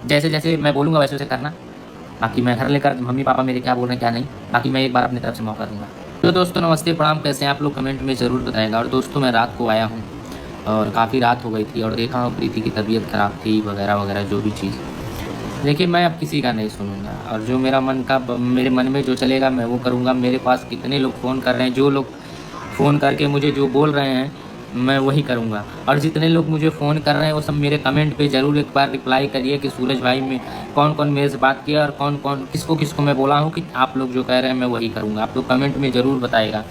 जैसे जैसे मैं बोलूँगा वैसे वैसे करना। बाकी मैं घर लेकर मम्मी पापा मेरे क्या बोल रहे हैं क्या नहीं, बाकी मैं एक बार अपनी तरफ से मौका दूँगा। तो दोस्तों नमस्ते, प्रणाम, कैसे हैं आप लोग, कमेंट में ज़रूर बताइएगा। और दोस्तों मैं रात को आया हूँ और काफ़ी रात हो गई थी और देखा हूँ प्रीति की तबीयत ख़राब थी वगैरह वगैरह जो भी चीज़। देखिए मैं अब किसी का नहीं सुनूँगा और जो मेरा मन का मेरे मन में जो चलेगा मैं वो करूँगा। मेरे पास कितने लोग फ़ोन कर रहे हैं, जो लोग फ़ोन करके मुझे जो बोल रहे हैं मैं वही करूँगा। और जितने लोग मुझे फ़ोन कर रहे हैं वो सब मेरे कमेंट पे ज़रूर एक बार रिप्लाई करिए कि सूरज भाई में कौन-कौन मेरे से बात किया और कौन-कौन किसको-किसको मैं बोला हूँ कि आप लोग जो कह रहे हैं मैं वही करूँगा। आप लोग कमेंट में ज़रूर बताइएगा।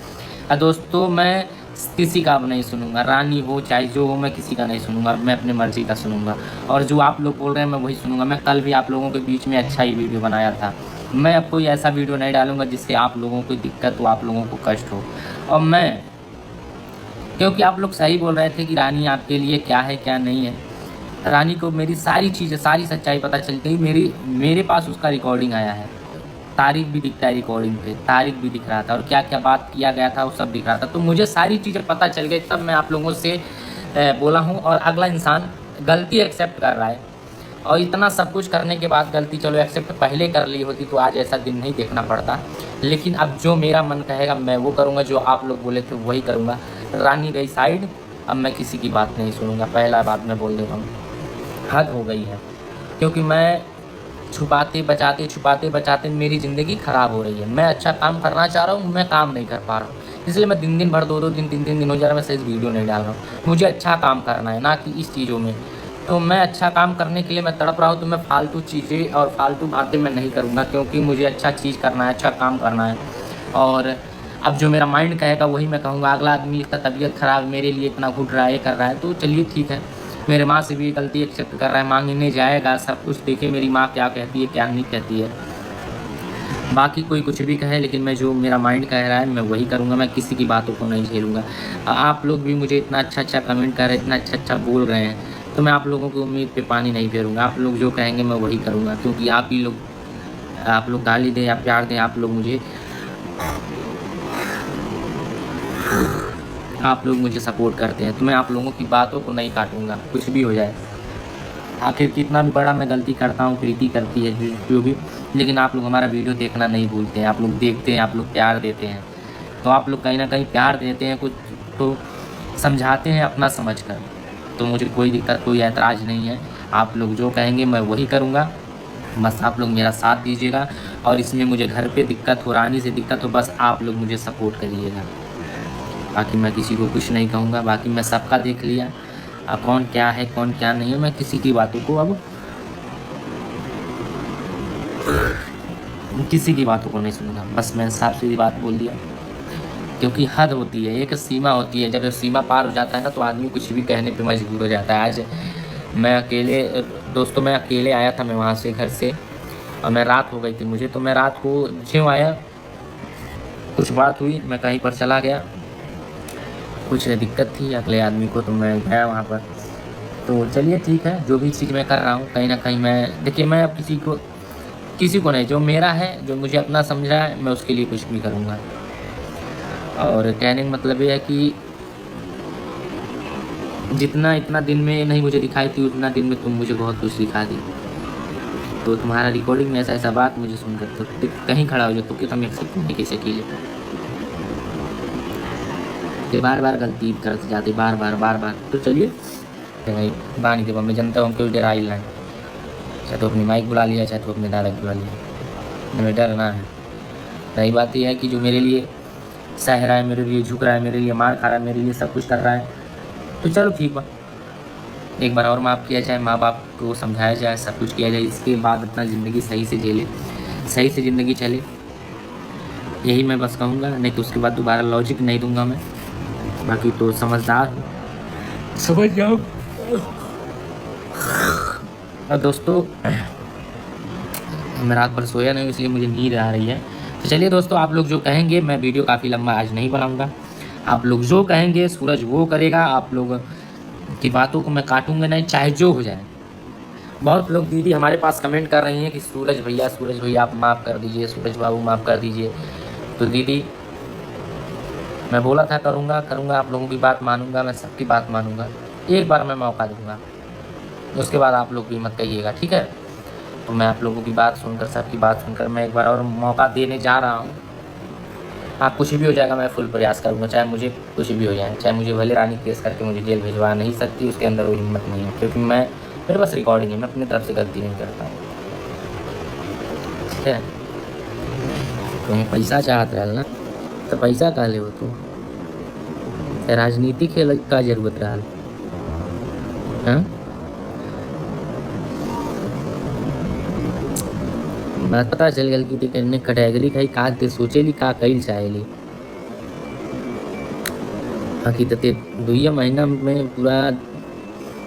दोस्तों मैं किसी का अब नहीं सुनूँगा, रानी हो चाहे जो हो, मैं किसी का नहीं सुनूँगा, मैं अपनी मर्ज़ी का सुनूँगा। और जो आप लोग बोल रहे हैं मैं वही सुनूँगा। मैं कल भी आप लोगों के बीच में अच्छा ही वीडियो बनाया था। मैं अब कोई ऐसा वीडियो नहीं डालूँगा जिससे आप लोगों को दिक्कत हो, आप लोगों को कष्ट हो। और मैं क्योंकि आप लोग सही बोल रहे थे कि रानी आपके लिए क्या है, क्या नहीं है। रानी को मेरी सारी चीज़ें, सारी सच्चाई पता चल गई। मेरे पास उसका रिकॉर्डिंग आया है। तारीख भी दिखता है रिकॉर्डिंग पे, तारीख भी दिख रहा था और क्या-क्या बात किया गया था वो सब दिख रहा था। तो मुझे सारी चीज़ें पता चल गई तब मैं आप लोगों से बोला हूँ। और अगला इंसान गलती एक्सेप्ट कर रहा है और इतना सब कुछ करने के बाद गलती चलो एक्सेप्ट पहले कर ली होती तो आज ऐसा दिन नहीं देखना पड़ता। लेकिन अब जो मेरा मन कहेगा मैं वो करूँगा, जो आप लोग बोले थे वही करूँगा। रानी गई साइड, अब मैं किसी की बात नहीं सुनूँगा। पहला बात मैं बोल दे रहा हूँ, हद हो गई है। क्योंकि मैं छुपाते बचाते मेरी ज़िंदगी ख़राब हो रही है। मैं अच्छा काम करना चाह रहा हूँ, मैं काम नहीं कर पा रहा हूँ। इसलिए मैं दिन-दिन भर 2-2 दिन 3-3 दिन हो जा रहा है मैं सही वीडियो नहीं डाल रहा हूँ। मुझे अच्छा काम करना है, ना कि इस चीज़ों में। तो मैं अच्छा काम करने के लिए मैं तड़प रहा हूँ, तो मैं फ़ालतू चीज़ें और फ़ालतू बातें मैं नहीं करूँगा क्योंकि मुझे अच्छा चीज़ करना है, अच्छा काम करना है। और अब जो मेरा माइंड कहेगा वही मैं कहूँगा। अगला आदमी इसका तबीयत ख़राब मेरे लिए इतना घुट रहा है, ये कर रहा है, तो चलिए ठीक है। मेरे माँ से भी गलती एक्सेप्ट कर रहा है, माँगने जाएगा, सब कुछ देखिए मेरी माँ क्या कहती है, क्या नहीं कहती है। बाकी कोई कुछ भी कहे लेकिन मैं जो मेरा माइंड कह रहा है मैं वही करूँगा, मैं किसी की बातों को नहीं झेलूँगा। आप लोग भी मुझे इतना अच्छा-अच्छा कमेंट कर रहे हैं, इतना अच्छा-अच्छा बोल रहे हैं, तो मैं आप लोगों की उम्मीद पे पानी नहीं फेरूँगा। आप लोग जो कहेंगे मैं वही करूँगा क्योंकि आप लोग गाली दें या प्यार दें, आप लोग मुझे सपोर्ट करते हैं, तो मैं आप लोगों की बातों को नहीं काटूँगा, कुछ भी हो जाए। आखिर कितना भी बड़ा मैं गलती करता हूँ, प्रीति करती है जो भी, लेकिन आप लोग हमारा वीडियो देखना नहीं भूलते हैं। आप लोग देखते हैं, आप लोग प्यार देते हैं। तो आप लोग कहीं न कहीं प्यार देते हैं, कुछ तो समझाते हैं अपना समझकर। तो मुझे कोई दिक्कत, कोई ऐतराज़ नहीं है। आप लोग जो कहेंगे मैं वही करूँगा। बस आप लोग मेरा साथ दीजिएगा और इसमें मुझे घर पे दिक्कत हो, रानी से दिक्कत हो, बस आप लोग मुझे सपोर्ट करिएगा। बाकी मैं किसी को कुछ नहीं कहूँगा। बाकी मैं सबका देख लिया, कौन क्या है, कौन क्या नहीं है। मैं किसी की बातों को अब किसी की बातों को नहीं सुनूँगा। बस मैंने साफ-सीधी बात बोल दिया क्योंकि हद होती है, एक सीमा होती है। जब सीमा पार हो जाता है ना तो आदमी कुछ भी कहने पे मजबूर हो जाता है। आज मैं अकेले दोस्तों मैं अकेले आया था, मैं वहाँ से घर से, और मैं रात हो गई थी मुझे, तो मैं रात को ज्यों आया, कुछ बात हुई, मैं कहीं पर चला गया, कुछ दिक्कत थी अगले आदमी को, तो मैं गया वहाँ पर। तो चलिए ठीक है, जो भी चीज़ मैं कर रहा हूँ कहीं न कहीं मैं देखिए मैं अब किसी को नहीं, जो मेरा है, जो मुझे अपना समझा है, मैं उसके लिए कुछ भी करूँगा। और कहने का मतलब ये है कि जितना इतना दिन में नहीं मुझे दिखाई थी, उतना दिन में तुम मुझे बहुत कुछ सिखा दी। तो तुम्हारा रिकॉर्डिंग में ऐसा-ऐसा बात मुझे सुनकर तो कहीं खड़ा हो जाओ तो कि तुम एक्सेप्ट नहीं कैसे किए। ये बार-बार गलती करते जाते, बार-बार। तो चलिए भाई बानी देवा, मैं जानता हूँ कोई डरा ही नहीं। चाहे तो अपनी माइक बुला लिया, चाहे तो अपने दादा बुला लिया, हमें डरना है। रही बात ये है कि जो मेरे लिए सह रहा है, मेरे लिए झुक रहा है, मेरे लिए मार खा रहा है, मेरे लिए सब कुछ कर रहा है, तो चलो ठीक बा, एक बार और माफ़ किया जाए, माँ-बाप को समझाया जाए, सब कुछ किया जाए, इसके बाद अपना ज़िंदगी सही से झेले, सही से ज़िंदगी चले। यही मैं बस कहूँगा, नहीं तो उसके बाद दोबारा लॉजिक नहीं दूँगा मैं। बाकी तो समझदार हूँ, समझ जाओ। और दोस्तों मैं रात भर सोया नहीं इसलिए मुझे नींद आ रही है। तो चलिए दोस्तों, आप लोग जो कहेंगे, मैं वीडियो काफ़ी लंबा आज नहीं बनाऊँगा। आप लोग जो कहेंगे सूरज वो करेगा, आप लोग की बातों को मैं काटूँगा नहीं, चाहे जो हो जाए। बहुत लोग दीदी हमारे पास कमेंट कर रही हैं कि सूरज भैया आप माफ़ कर दीजिए, सूरज बाबू माफ़ कर दीजिए। तो दीदी मैं बोला था करूँगा, आप लोगों की बात मानूँगा, मैं सबकी बात मानूँगा। एक बार मैं मौका दूँगा, उसके बाद आप लोग भी मत कहिएगा, ठीक है? तो मैं आप लोगों की बात सुनकर, सबकी बात सुनकर मैं एक बार और मौका देने जा रहा हूँ। हाँ, कुछ भी हो जाएगा, मैं फुल प्रयास करूँगा, चाहे मुझे कुछ भी हो जाए, चाहे मुझे भले रानी केस करके मुझे जेल भिजवा नहीं सकती, उसके अंदर वो हिम्मत नहीं है, क्योंकि मेरे पास रिकॉर्डिंग है, मैं अपनी तरफ से गलती नहीं करता हूँ। ठीक है, तुम्हें पैसा चाहत रहल ना, तो पैसा कहाँ ले हो तू? राजनीति खेल का जरूरत रहल? हाँ, बात पता चल गल कि तेने कैटेगरी खाई का ते सोचेली का कईल चाहेली। बाकी तो ते 2 महीना में पूरा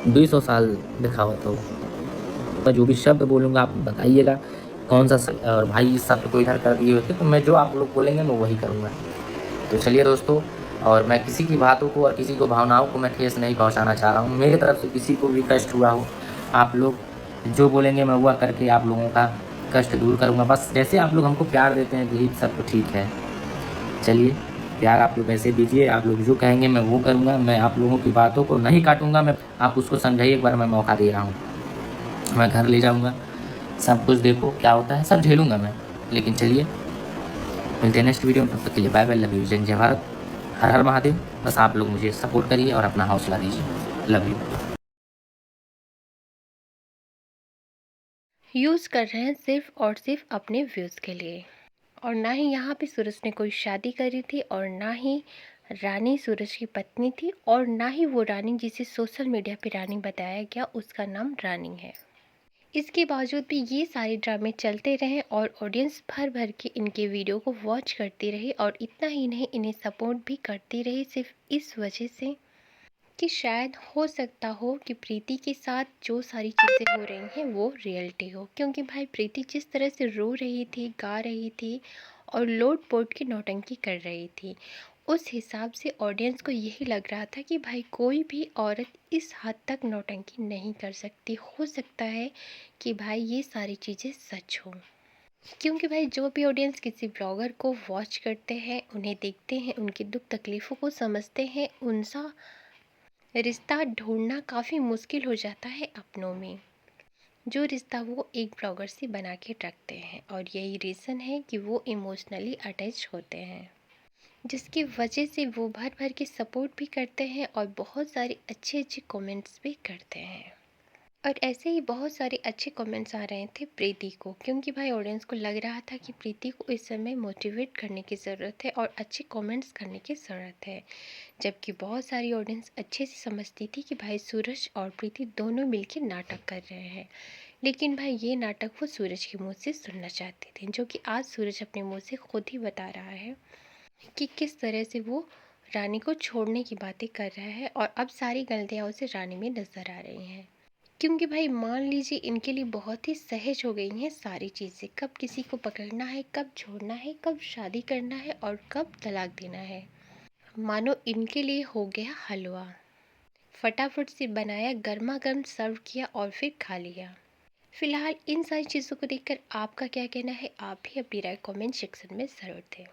200 साल दिखावत हो। मैं जो भी शब्द बोलूँगा आप बताइएगा कौन सा और भाई इस शब्द को इधर कर दिए होते तो मैं जो आप लोग बोलेंगे मैं वही करूँगा। तो चलिए दोस्तों, और मैं किसी की बातों को और किसी को भावनाओं को मैं ठेस नहीं पहुँचाना चाह रहा हूँ। मेरे तरफ से किसी को भी कष्ट हुआ हो, आप लोग जो बोलेंगे मैं वह करके आप लोगों का कष्ट दूर करूँगा। बस जैसे आप लोग हमको प्यार देते हैं यही सब तो ठीक है। चलिए, प्यार आप लोग ऐसे दीजिए, आप लोग जो कहेंगे मैं वो करूँगा। मैं आप लोगों की बातों को नहीं काटूँगा, मैं आप उसको समझाइए, एक बार मैं मौका दे रहा हूँ। मैं घर ले जाऊँगा, सब कुछ देखो क्या होता है, सब झेलूँगा मैं। लेकिन चलिए, मिलते हैं नेक्स्ट वीडियो में, तब तक के लिए बाय बाय, लव यू, जय भारत, हर हर महादेव। बस आप लोग मुझे सपोर्ट करिए और अपना हौसला दीजिए। Love you. यूज़ कर रहे हैं सिर्फ और सिर्फ अपने व्यूज़ के लिए। और ना ही यहाँ पे सूरज ने कोई शादी करी थी और ना ही रानी सूरज की पत्नी थी और ना ही वो रानी जिसे सोशल मीडिया पे रानी बताया गया उसका नाम रानी है। इसके बावजूद भी ये सारे ड्रामे चलते रहे और ऑडियंस भर भर के इनके वीडियो को वॉच करती रही और इतना ही नहीं इन्हें सपोर्ट भी करती रही, सिर्फ इस वजह से कि शायद हो सकता हो कि प्रीति के साथ जो सारी चीज़ें हो रही हैं वो रियलिटी हो। क्योंकि भाई प्रीति जिस तरह से रो रही थी, गा रही थी और लोट पोट की नौटंकी कर रही थी, उस हिसाब से ऑडियंस को यही लग रहा था कि भाई कोई भी औरत इस हद तक नौटंकी नहीं कर सकती। हो सकता है कि भाई ये सारी चीज़ें सच हो। क्योंकि भाई जो भी ऑडियंस किसी ब्लॉगर को वॉच करते हैं, उन्हें देखते हैं, उनकी दुख तकलीफ़ों को समझते हैं, उनसा रिश्ता ढूंढना काफ़ी मुश्किल हो जाता है अपनों में, जो रिश्ता वो एक ब्लॉगर से बना के रखते हैं। और यही रीज़न है कि वो इमोशनली अटैच होते हैं, जिसकी वजह से वो भर भर के सपोर्ट भी करते हैं और बहुत सारे अच्छे अच्छे कमेंट्स भी करते हैं। और ऐसे ही बहुत सारे अच्छे कमेंट्स आ रहे थे प्रीति को, क्योंकि भाई ऑडियंस को लग रहा था कि प्रीति को इस समय मोटिवेट करने की ज़रूरत है और अच्छे कमेंट्स करने की ज़रूरत है। जबकि बहुत सारी ऑडियंस अच्छे से समझती थी कि भाई सूरज और प्रीति दोनों मिलकर नाटक कर रहे हैं, लेकिन भाई ये नाटक वो सूरज के मुंह से सुनना चाहते थे, जो कि आज सूरज अपने मुंह से खुद ही बता रहा है कि किस तरह से वो रानी को छोड़ने की बातें कर रहा है और अब सारी गलतियाँ उसे रानी में नज़र आ रही हैं। क्योंकि भाई मान लीजिए इनके लिए बहुत ही सहज हो गई हैं सारी चीज़ें, कब किसी को पकड़ना है, कब छोड़ना है, कब शादी करना है और कब तलाक देना है। मानो इनके लिए हो गया हलवा, फटाफट से बनाया, गर्मा गर्म सर्व किया और फिर खा लिया। फिलहाल इन सारी चीज़ों को देखकर आपका क्या कहना है, आप भी अपनी राय कमेंट सेक्शन में ज़रूर दें।